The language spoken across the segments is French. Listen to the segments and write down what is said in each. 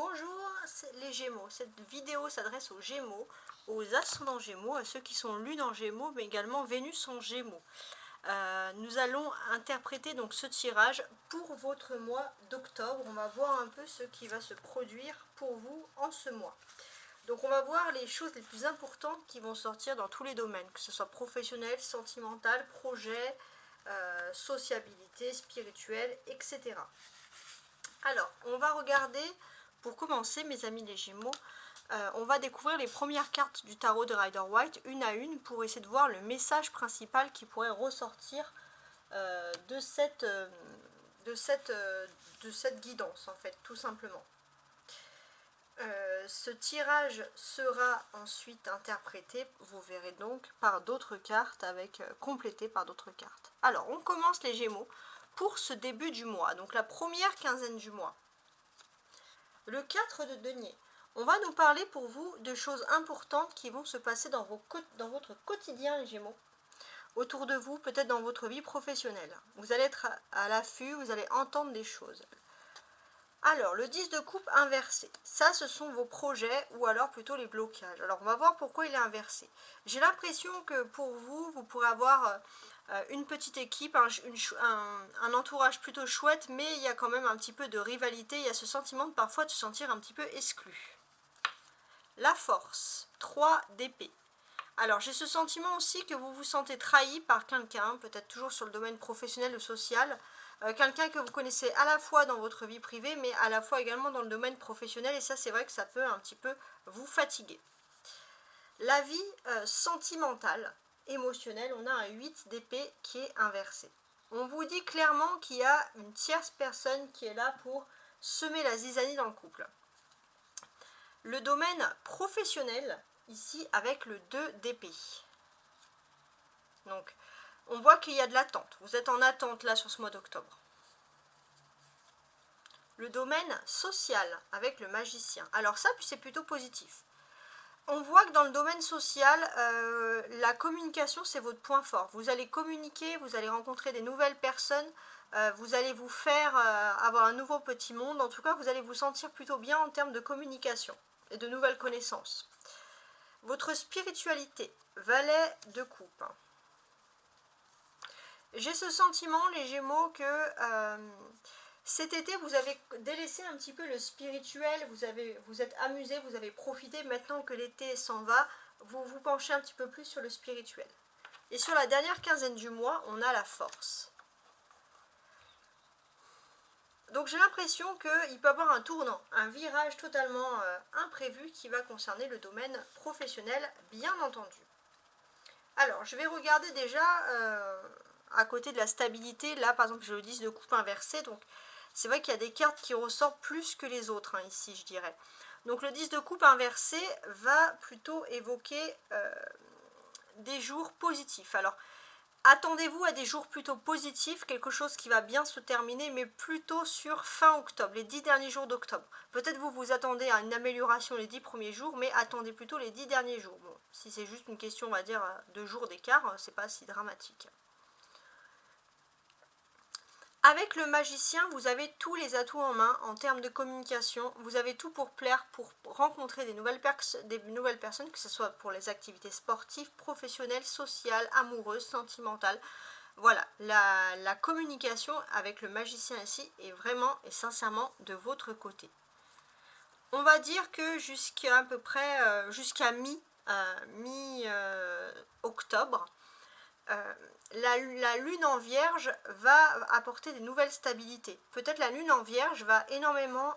Bonjour les Gémeaux, cette vidéo s'adresse aux Gémeaux, aux ascendants Gémeaux, à ceux qui sont Lune en Gémeaux, mais également Vénus en Gémeaux. Nous allons interpréter donc ce tirage pour votre mois d'octobre. On va voir un peu ce qui va se produire pour vous en ce mois. Donc on va voir les choses les plus importantes qui vont sortir dans tous les domaines, que ce soit professionnel, sentimental, projet, sociabilité, spirituel, etc. Alors, on va regarder, pour commencer mes amis les Gémeaux, on va découvrir les premières cartes du tarot de Rider-Waite, une à une, pour essayer de voir le message principal qui pourrait ressortir de cette guidance, en fait, tout simplement. Ce tirage sera ensuite interprété, vous verrez donc, par d'autres cartes, complété par d'autres cartes. Alors, on commence les Gémeaux pour ce début du mois, donc la première quinzaine du mois. Le 4 de denier. On va nous parler pour vous de choses importantes qui vont se passer dans votre quotidien, les Gémeaux. Autour de vous, peut-être dans votre vie professionnelle. Vous allez être à l'affût, vous allez entendre des choses. Alors, le 10 de coupe inversé. Ça, ce sont vos projets ou alors plutôt les blocages. Alors, on va voir pourquoi il est inversé. J'ai l'impression que pour vous, vous pourrez avoir une petite équipe, un entourage plutôt chouette, mais il y a quand même un petit peu de rivalité. Il y a ce sentiment de parfois de se sentir un petit peu exclu. La force, 3 d'épée. Alors, j'ai ce sentiment aussi que vous vous sentez trahi par quelqu'un, peut-être toujours sur le domaine professionnel ou social, quelqu'un que vous connaissez à la fois dans votre vie privée, mais à la fois également dans le domaine professionnel, et ça, c'est vrai que ça peut un petit peu vous fatiguer. La vie sentimentale, émotionnelle, on a un 8 d'épée qui est inversé. On vous dit clairement qu'il y a une tierce personne qui est là pour semer la zizanie dans le couple. Le domaine professionnel, ici, avec le 2 d'épée. Donc, on voit qu'il y a de l'attente. Vous êtes en attente là sur ce mois d'octobre. Le domaine social avec le magicien. Alors ça, c'est plutôt positif. On voit que dans le domaine social, la communication, c'est votre point fort. Vous allez communiquer, vous allez rencontrer des nouvelles personnes, vous allez vous faire avoir un nouveau petit monde. En tout cas, vous allez vous sentir plutôt bien en termes de communication et de nouvelles connaissances. Votre spiritualité, valet de coupe. J'ai ce sentiment, les Gémeaux, que cet été, vous avez délaissé un petit peu le spirituel, vous êtes amusé, vous avez profité. Maintenant que l'été s'en va, vous vous penchez un petit peu plus sur le spirituel. Et sur la dernière quinzaine du mois, on a la force. Donc j'ai l'impression qu'il peut y avoir un tournant, un virage totalement imprévu qui va concerner le domaine professionnel, bien entendu. Alors, je vais regarder déjà à côté de la stabilité. Là, par exemple, j'ai le 10 de coupe inversé. Donc, c'est vrai qu'il y a des cartes qui ressortent plus que les autres, hein, ici, je dirais. Donc, le 10 de coupe inversé va plutôt évoquer des jours positifs. Alors, attendez-vous à des jours plutôt positifs, quelque chose qui va bien se terminer, mais plutôt sur fin octobre, les 10 derniers jours d'octobre. Peut-être vous vous attendez à une amélioration les 10 premiers jours, mais attendez plutôt les 10 derniers jours. Bon, si c'est juste une question, on va dire, de jours d'écart, c'est pas si dramatique. Avec le magicien, vous avez tous les atouts en main en termes de communication. Vous avez tout pour plaire, pour rencontrer des nouvelles personnes, que ce soit pour les activités sportives, professionnelles, sociales, amoureuses, sentimentales. Voilà, la communication avec le magicien ici est vraiment et sincèrement de votre côté. On va dire que jusqu'à à peu près, jusqu'à mi-octobre, la lune en vierge va apporter des nouvelles stabilités. Peut-être la lune en vierge va énormément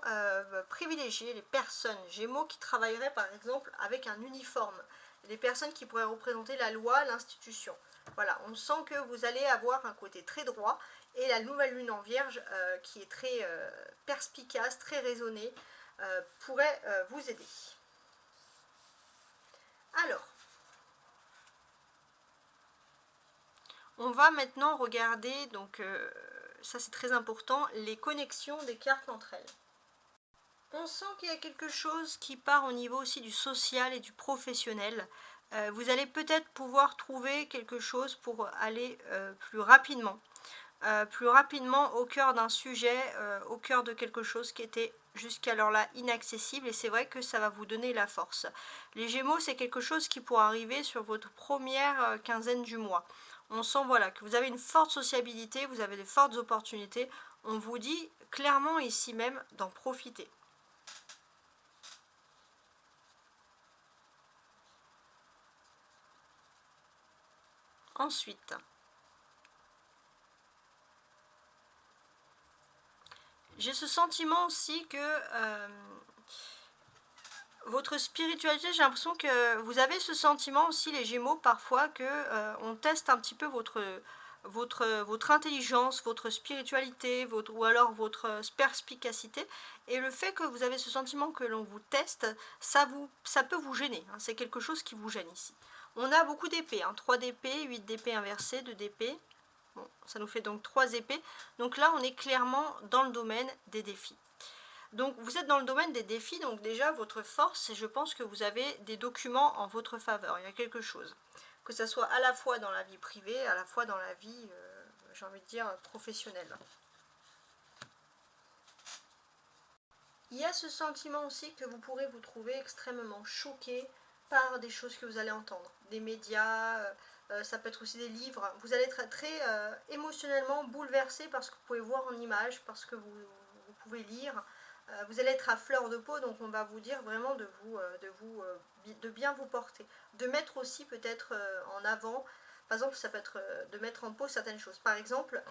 privilégier les personnes Gémeaux qui travailleraient par exemple avec un uniforme. Les personnes qui pourraient représenter la loi, l'institution. Voilà, on sent que vous allez avoir un côté très droit et la nouvelle lune en vierge qui est très perspicace, très raisonnée, pourrait vous aider. Alors, on va maintenant regarder, donc ça c'est très important, les connexions des cartes entre elles. On sent qu'il y a quelque chose qui part au niveau aussi du social et du professionnel. Vous allez peut-être pouvoir trouver quelque chose pour aller plus rapidement. plus rapidement au cœur d'un sujet, au cœur de quelque chose qui était jusqu'alors là inaccessible, et c'est vrai que ça va vous donner la force. Les Gémeaux, c'est quelque chose qui pourra arriver sur votre première quinzaine du mois. On sent voilà que vous avez une forte sociabilité, vous avez de fortes opportunités. On vous dit clairement ici même d'en profiter. Ensuite, j'ai ce sentiment aussi que votre spiritualité, j'ai l'impression que vous avez ce sentiment aussi, les Gémeaux, parfois, que on teste un petit peu votre intelligence, votre spiritualité, ou alors votre perspicacité. Et le fait que vous avez ce sentiment que l'on vous teste, ça peut vous gêner. Hein, c'est quelque chose qui vous gêne ici. On a beaucoup d'épées, hein, 3 d'épée, 8 d'épée inversée, 2 d'épée. Bon, ça nous fait donc 3 épées. Donc là, on est clairement dans le domaine des défis. Donc vous êtes dans le domaine des défis, donc déjà votre force, et je pense que vous avez des documents en votre faveur. Il y a quelque chose. Que ce soit à la fois dans la vie privée, à la fois dans la vie, j'ai envie de dire, professionnelle. Il y a ce sentiment aussi que vous pourrez vous trouver extrêmement choqué par des choses que vous allez entendre. Des médias, ça peut être aussi des livres. Vous allez être très émotionnellement bouleversé par ce que vous pouvez voir en images, parce que vous pouvez lire. Vous allez être à fleur de peau, donc on va vous dire vraiment de bien vous porter. De mettre aussi peut-être en avant, par exemple, ça peut être de mettre en pause certaines choses. Par exemple,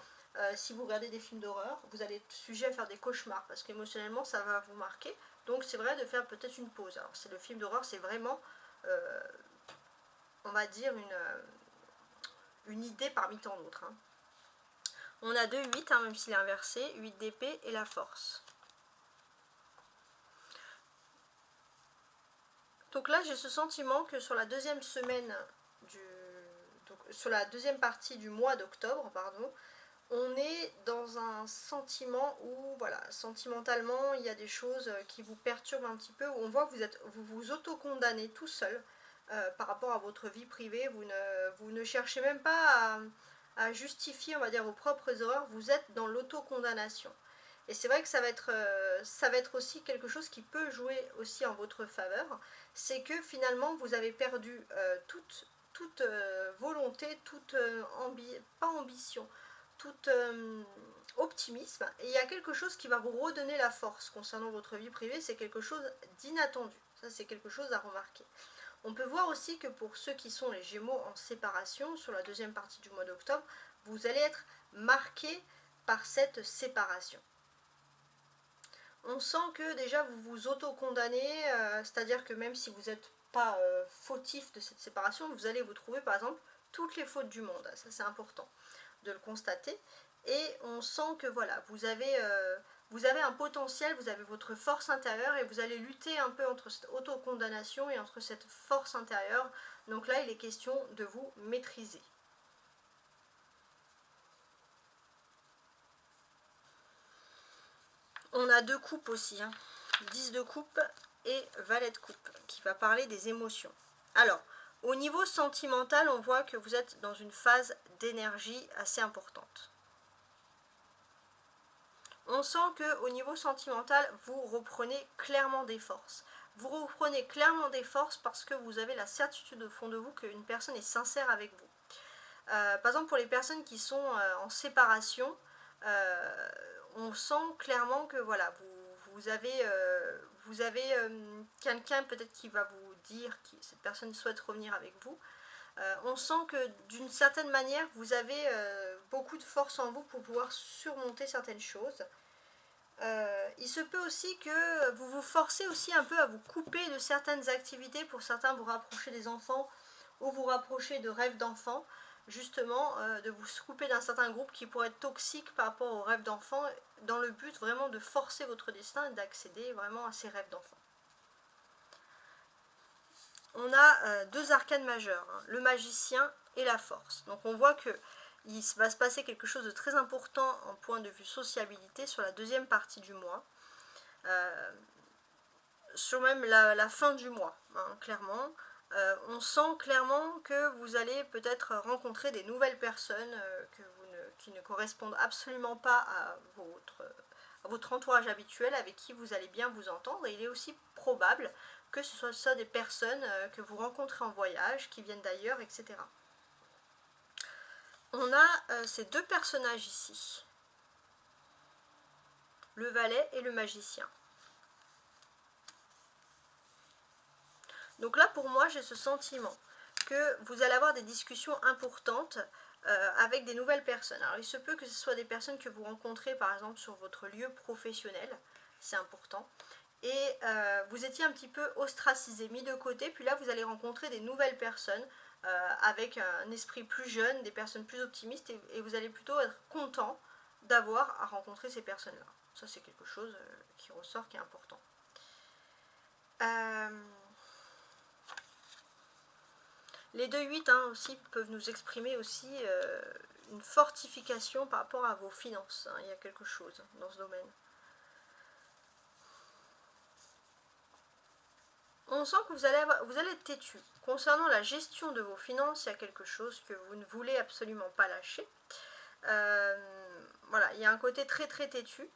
si vous regardez des films d'horreur, vous allez être sujet à faire des cauchemars, parce qu'émotionnellement, ça va vous marquer. Donc c'est vrai de faire peut-être une pause. Alors c'est le film d'horreur, c'est vraiment, on va dire, une idée parmi tant d'autres. Hein. On a 2-8, hein, même s'il est inversé, 8 d'épée et la force. Donc là, j'ai ce sentiment que sur la deuxième semaine donc sur la deuxième partie du mois d'octobre, pardon, on est dans un sentiment où, voilà, sentimentalement, il y a des choses qui vous perturbent un petit peu, où on voit que vous vous auto-condamnez tout seul par rapport à votre vie privée. Vous ne cherchez même pas à justifier, on va dire, vos propres erreurs, vous êtes dans l'autocondamnation. Et c'est vrai que ça va être aussi quelque chose qui peut jouer aussi en votre faveur, c'est que finalement vous avez perdu toute volonté, toute pas ambition, tout optimisme, et il y a quelque chose qui va vous redonner la force concernant votre vie privée, c'est quelque chose d'inattendu, ça c'est quelque chose à remarquer. On peut voir aussi que pour ceux qui sont les Gémeaux en séparation, sur la deuxième partie du mois d'octobre, vous allez être marqué par cette séparation. On sent que déjà vous vous auto-condamnez, c'est-à-dire que même si vous n'êtes pas fautif de cette séparation, vous allez vous trouver par exemple toutes les fautes du monde. Ça c'est important de le constater. Et on sent que voilà, vous avez un potentiel, vous avez votre force intérieure, et vous allez lutter un peu entre cette auto-condamnation et entre cette force intérieure. Donc là, il est question de vous maîtriser. On a 2 coupes aussi, hein. 10 de coupe et valet de coupe, qui va parler des émotions. Alors, au niveau sentimental, on voit que vous êtes dans une phase d'énergie assez importante. On sent qu'au niveau sentimental, vous reprenez clairement des forces. Vous reprenez clairement des forces parce que vous avez la certitude au fond de vous qu'une personne est sincère avec vous. Par exemple, pour les personnes qui sont en séparation, on sent clairement que voilà, vous avez quelqu'un peut-être qui va vous dire que cette personne souhaite revenir avec vous. On sent que d'une certaine manière, vous avez beaucoup de force en vous pour pouvoir surmonter certaines choses. Il se peut aussi que vous vous forcez aussi un peu à vous couper de certaines activités, pour certains vous rapprocher des enfants ou vous rapprocher de rêves d'enfants, justement de vous couper d'un certain groupe qui pourrait être toxique par rapport aux rêves d'enfants, dans le but vraiment de forcer votre destin et d'accéder vraiment à ces rêves d'enfants. On a 2 arcanes majeures, hein, le magicien et la force. Donc on voit que il va se passer quelque chose de très important en point de vue sociabilité sur la deuxième partie du mois, sur même la fin du mois, hein, clairement. On sent clairement que vous allez peut-être rencontrer des nouvelles personnes qui ne correspondent absolument pas à votre entourage habituel avec qui vous allez bien vous entendre. Et il est aussi probable que ce soit ça des personnes que vous rencontrez en voyage, qui viennent d'ailleurs, etc. On a ces deux personnages ici, le valet et le magicien. Donc là, pour moi, j'ai ce sentiment que vous allez avoir des discussions importantes avec des nouvelles personnes. Alors, il se peut que ce soit des personnes que vous rencontrez, par exemple, sur votre lieu professionnel, c'est important. Et vous étiez un petit peu ostracisé, mis de côté, puis là, vous allez rencontrer des nouvelles personnes avec un esprit plus jeune, des personnes plus optimistes, et vous allez plutôt être content d'avoir à rencontrer ces personnes-là. Ça, c'est quelque chose qui ressort, qui est important. Les 2-8 aussi peuvent nous exprimer aussi une fortification par rapport à vos finances. Il y a quelque chose dans ce domaine. On sent que vous allez être têtu. Concernant la gestion de vos finances, il y a quelque chose que vous ne voulez absolument pas lâcher. Voilà, il y a un côté très très têtu.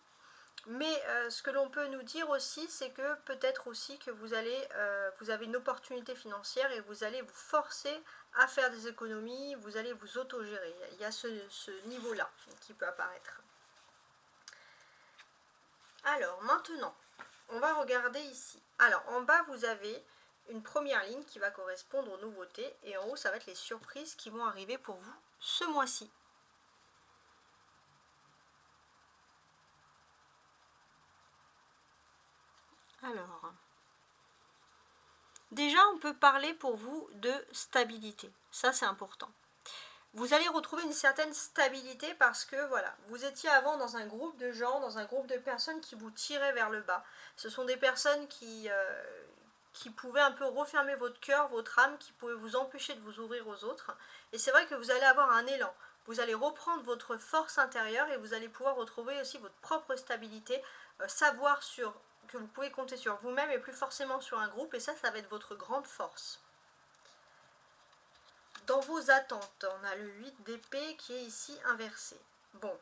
Mais ce que l'on peut nous dire aussi, c'est que peut-être aussi que vous avez une opportunité financière et vous allez vous forcer à faire des économies, vous allez vous autogérer. Il y a ce niveau-là qui peut apparaître. Alors maintenant, on va regarder ici. Alors en bas, vous avez une première ligne qui va correspondre aux nouveautés et en haut, ça va être les surprises qui vont arriver pour vous ce mois-ci. Alors, déjà, on peut parler pour vous de stabilité. Ça, c'est important. Vous allez retrouver une certaine stabilité parce que, voilà, vous étiez avant dans un groupe de gens, dans un groupe de personnes qui vous tiraient vers le bas. Ce sont des personnes qui pouvaient un peu refermer votre cœur, votre âme, qui pouvaient vous empêcher de vous ouvrir aux autres. Et c'est vrai que vous allez avoir un élan. Vous allez reprendre votre force intérieure et vous allez pouvoir retrouver aussi votre propre stabilité, savoir que vous pouvez compter sur vous-même et plus forcément sur un groupe, et ça va être votre grande force. Dans vos attentes, on a le 8 d'épée qui est ici inversé. Bon.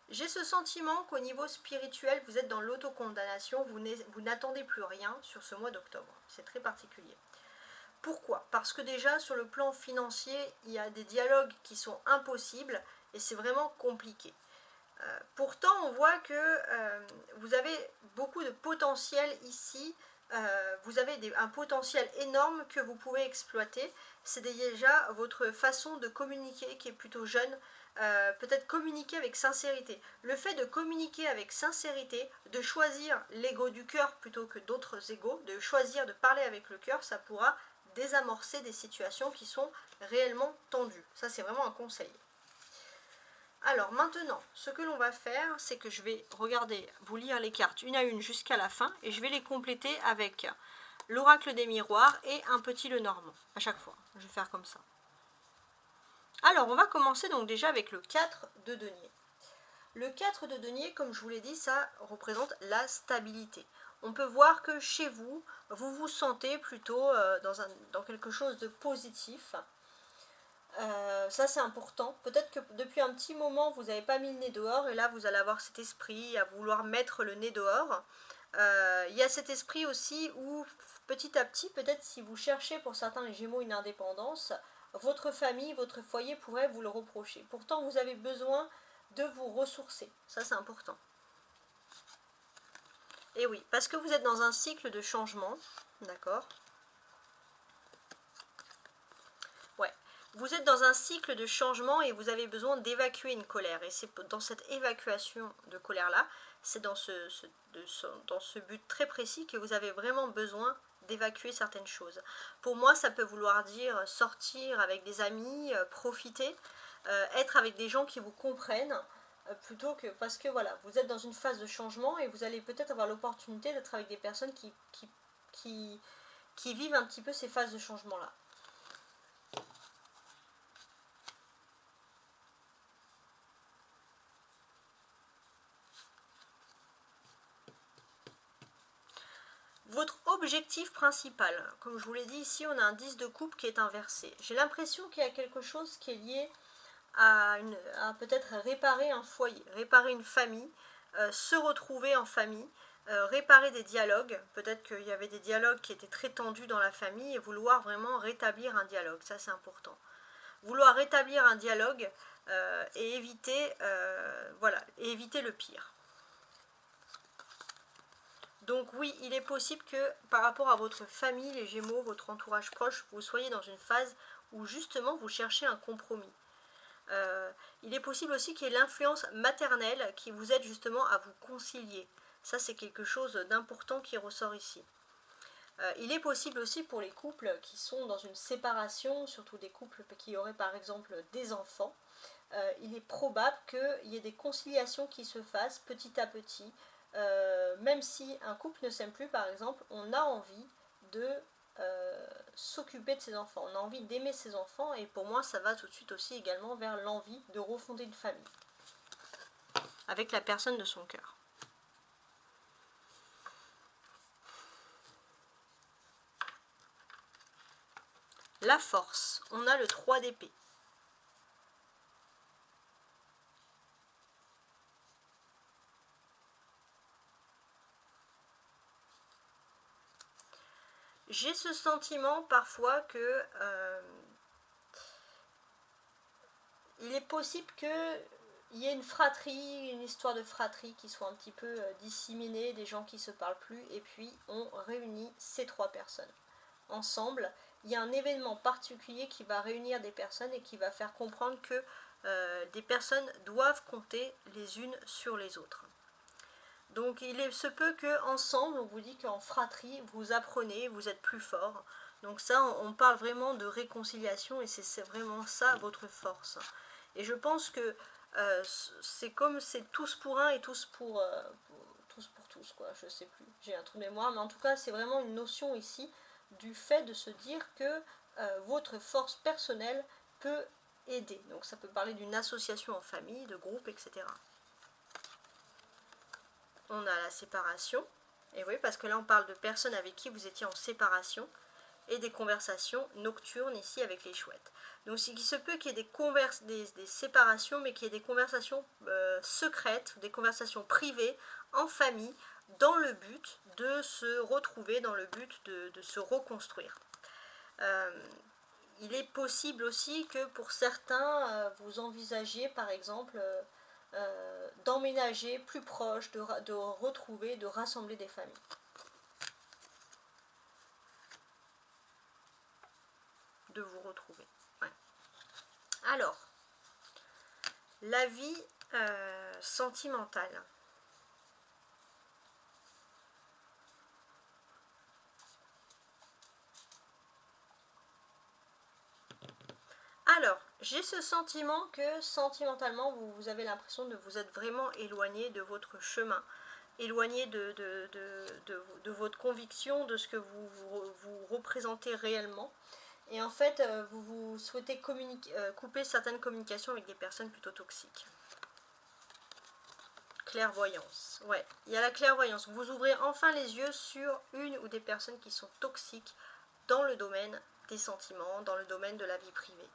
J'ai ce sentiment qu'au niveau spirituel, vous êtes dans l'autocondamnation, vous n'attendez plus rien sur ce mois d'octobre. C'est très particulier. Pourquoi? Parce que déjà, sur le plan financier, il y a des dialogues qui sont impossibles et c'est vraiment compliqué. Pourtant, on voit que vous avez beaucoup de potentiel ici. Vous avez un potentiel énorme que vous pouvez exploiter. C'est déjà votre façon de communiquer qui est plutôt jeune. Peut-être communiquer avec sincérité. Le fait de communiquer avec sincérité, de choisir l'ego du cœur plutôt que d'autres égos, de choisir de parler avec le cœur, ça pourra désamorcer des situations qui sont réellement tendues. Ça, c'est vraiment un conseil. Alors maintenant, ce que l'on va faire, c'est que je vais vous lire les cartes une à une jusqu'à la fin et je vais les compléter avec l'oracle des miroirs et un petit Lenormand à chaque fois. Je vais faire comme ça. Alors, on va commencer donc déjà avec le 4 de denier. Le 4 de denier, comme je vous l'ai dit, ça représente la stabilité. On peut voir que chez vous, vous vous sentez plutôt dans quelque chose de positif. Ça c'est important. Peut-être que depuis un petit moment vous n'avez pas mis le nez dehors et là vous allez avoir cet esprit à vouloir mettre le nez dehors. Il y a cet esprit aussi où petit à petit, peut-être si vous cherchez pour certains les Gémeaux une indépendance, votre famille, votre foyer pourrait vous le reprocher. Pourtant vous avez besoin de vous ressourcer. Ça c'est important. Et oui, parce que vous êtes dans un cycle de changement, d'accord ? Vous êtes dans un cycle de changement et vous avez besoin d'évacuer une colère. Et c'est dans cette évacuation de colère-là, c'est dans ce but très précis que vous avez vraiment besoin d'évacuer certaines choses. Pour moi, ça peut vouloir dire sortir avec des amis, profiter, être avec des gens qui vous comprennent, plutôt que... Parce que voilà, vous êtes dans une phase de changement et vous allez peut-être avoir l'opportunité d'être avec des personnes qui vivent un petit peu ces phases de changement-là. votre objectif principal. Comme je vous l'ai dit ici, on a un 10 de coupe qui est inversé. J'ai l'impression qu'il y a quelque chose qui est lié à peut-être réparer un foyer, réparer une famille, se retrouver en famille, réparer des dialogues. Peut-être qu'il y avait des dialogues qui étaient très tendus dans la famille et vouloir vraiment rétablir un dialogue. Ça, c'est important. Vouloir rétablir un dialogue et éviter, voilà, et éviter le pire. Donc oui, il est possible que par rapport à votre famille, les Gémeaux, votre entourage proche, vous soyez dans une phase où justement vous cherchez un compromis. Il est possible aussi qu'il y ait l'influence maternelle qui vous aide justement à vous concilier. Ça, c'est quelque chose d'important qui ressort ici. Il est possible aussi pour les couples qui sont dans une séparation, surtout des couples qui auraient par exemple des enfants, il est probable qu'il y ait des conciliations qui se fassent petit à petit. Même si un couple ne s'aime plus par exemple, on a envie de s'occuper de ses enfants, on a envie d'aimer ses enfants, et pour moi ça va tout de suite aussi également vers l'envie de refonder une famille avec la personne de son cœur. La force, on a le 3 d'épée. J'ai ce sentiment parfois que il est possible qu'il y ait une fratrie, une histoire de fratrie qui soit un petit peu disséminée, des gens qui ne se parlent plus, et puis on réunit ces 3 personnes ensemble. Il y a un événement particulier qui va réunir des personnes et qui va faire comprendre que des personnes doivent compter les unes sur les autres. Donc il se peut qu'ensemble, on vous dit qu'en fratrie, vous apprenez, vous êtes plus fort. Donc ça, on parle vraiment de réconciliation et c'est vraiment ça votre force. Et je pense que c'est comme c'est tous pour un et tous pour tous, quoi. Je sais plus, j'ai un trou de mémoire, mais en tout cas, c'est vraiment une notion ici du fait de se dire que votre force personnelle peut aider. Donc ça peut parler d'une association en famille, de groupe, etc. On a la séparation, et oui, parce que là on parle de personnes avec qui vous étiez en séparation, et des conversations nocturnes ici avec les chouettes. Donc il se peut qu'il y ait des séparations, mais qu'il y ait des conversations secrètes, des conversations privées, en famille, dans le but de se retrouver, dans le but de se reconstruire. Il est possible aussi que pour certains, vous envisagiez par exemple d'emménager plus proche, de retrouver, de rassembler des familles. De vous retrouver. Ouais. Alors, la vie sentimentale. Alors, j'ai ce sentiment que sentimentalement, vous avez l'impression de vous être vraiment éloigné de votre chemin, éloigné de votre conviction, de ce que vous représentez réellement. Et en fait, vous souhaitez couper certaines communications avec des personnes plutôt toxiques. Clairvoyance, ouais, il y a la clairvoyance. Vous ouvrez enfin les yeux sur une ou des personnes qui sont toxiques dans le domaine des sentiments, dans le domaine de la vie privée.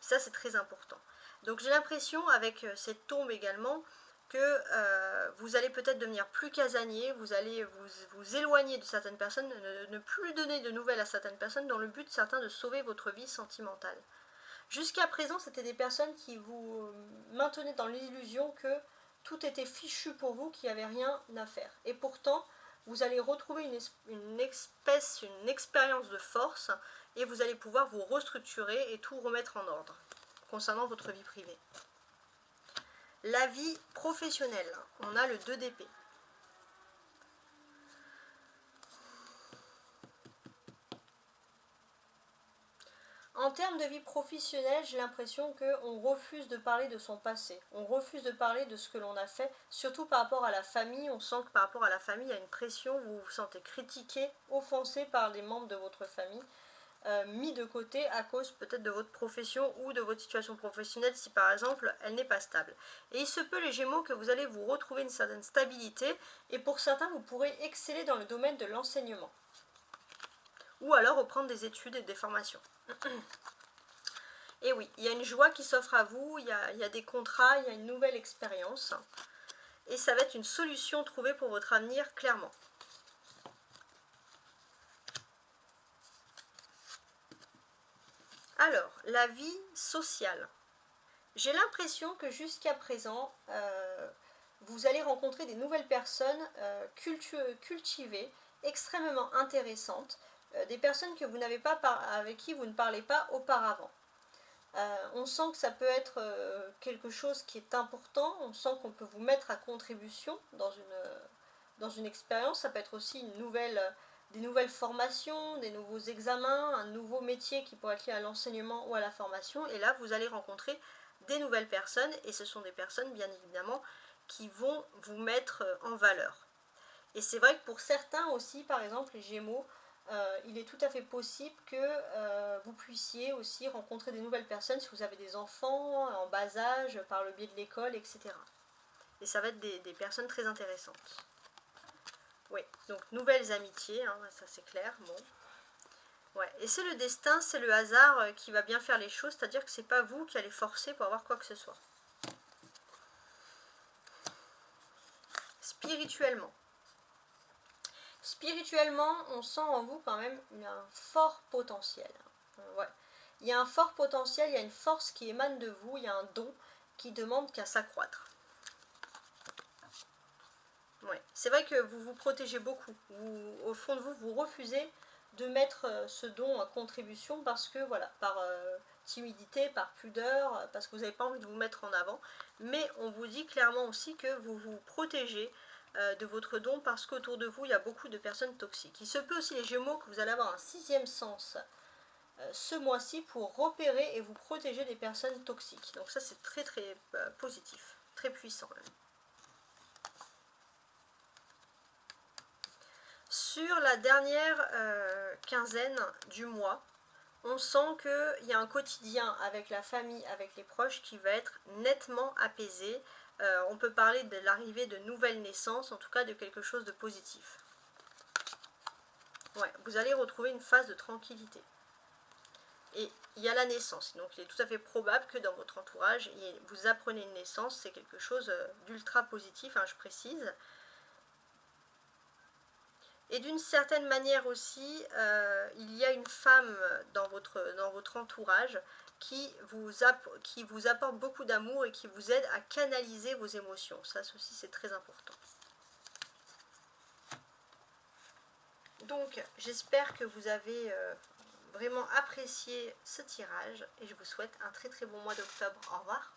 Ça, c'est très important. Donc j'ai l'impression, avec cette tombe également, que vous allez peut-être devenir plus casanier, vous allez vous éloigner de certaines personnes, ne plus donner de nouvelles à certaines personnes, dans le but certain de sauver votre vie sentimentale. Jusqu'à présent, c'était des personnes qui vous maintenaient dans l'illusion que tout était fichu pour vous, qu'il n'y avait rien à faire. Et pourtant, vous allez retrouver une expérience de force, et vous allez pouvoir vous restructurer et tout remettre en ordre concernant votre vie privée. La vie professionnelle, on a le 2 d'épée. En termes de vie professionnelle, j'ai l'impression qu'on refuse de parler de son passé. On refuse de parler de ce que l'on a fait, surtout par rapport à la famille. On sent que par rapport à la famille, il y a une pression, vous vous sentez critiqué, offensé par les membres de votre famille. mis de côté à cause peut-être de votre profession ou de votre situation professionnelle si par exemple elle n'est pas stable. Et il se peut les Gémeaux que vous allez vous retrouver une certaine stabilité et pour certains vous pourrez exceller dans le domaine de l'enseignement. Ou alors reprendre des études et des formations. Et oui, il y a une joie qui s'offre à vous, il y a des contrats, il y a une nouvelle expérience. Et ça va être une solution trouvée pour votre avenir, clairement. Alors, la vie sociale. J'ai l'impression que jusqu'à présent, vous allez rencontrer des nouvelles personnes cultivées, extrêmement intéressantes, des personnes que vous n'avez pas avec qui vous ne parlez pas auparavant. On sent que ça peut être quelque chose qui est important, on sent qu'on peut vous mettre à contribution dans une expérience, ça peut être aussi des nouvelles formations, des nouveaux examens, un nouveau métier qui pourrait être lié à l'enseignement ou à la formation, et là vous allez rencontrer des nouvelles personnes, et ce sont des personnes bien évidemment qui vont vous mettre en valeur. Et c'est vrai que pour certains aussi, par exemple les Gémeaux, il est tout à fait possible que vous puissiez aussi rencontrer des nouvelles personnes si vous avez des enfants en bas âge, par le biais de l'école, etc. Et ça va être des personnes très intéressantes. Oui, donc nouvelles amitiés, hein, ça c'est clair, bon. Ouais, et c'est le destin, c'est le hasard qui va bien faire les choses, c'est-à-dire que c'est pas vous qui allez forcer pour avoir quoi que ce soit. Spirituellement. Spirituellement, on sent en vous quand même un fort potentiel. Ouais. Il y a un fort potentiel, il y a une force qui émane de vous, il y a un don qui demande qu'à s'accroître. Ouais. C'est vrai que vous vous protégez beaucoup. Au fond de vous, vous refusez de mettre ce don à contribution parce que, voilà, par timidité, par pudeur, parce que vous n'avez pas envie de vous mettre en avant. Mais on vous dit clairement aussi que vous vous protégez de votre don parce qu'autour de vous, il y a beaucoup de personnes toxiques. Il se peut aussi, les Gémeaux, que vous allez avoir un sixième sens ce mois-ci pour repérer et vous protéger des personnes toxiques. Donc ça, c'est très très positif, très puissant même. Sur la dernière quinzaine du mois, on sent qu'il y a un quotidien avec la famille, avec les proches qui va être nettement apaisé. On peut parler de l'arrivée de nouvelles naissances, en tout cas de quelque chose de positif. Ouais, vous allez retrouver une phase de tranquillité. Et il y a la naissance, donc il est tout à fait probable que dans votre entourage, vous apprenez une naissance, c'est quelque chose d'ultra positif, hein, je précise. Et d'une certaine manière aussi, il y a une femme dans votre entourage qui vous apporte beaucoup d'amour et qui vous aide à canaliser vos émotions. Ça aussi, c'est très important. Donc, j'espère que vous avez vraiment apprécié ce tirage et je vous souhaite un très très bon mois d'octobre. Au revoir.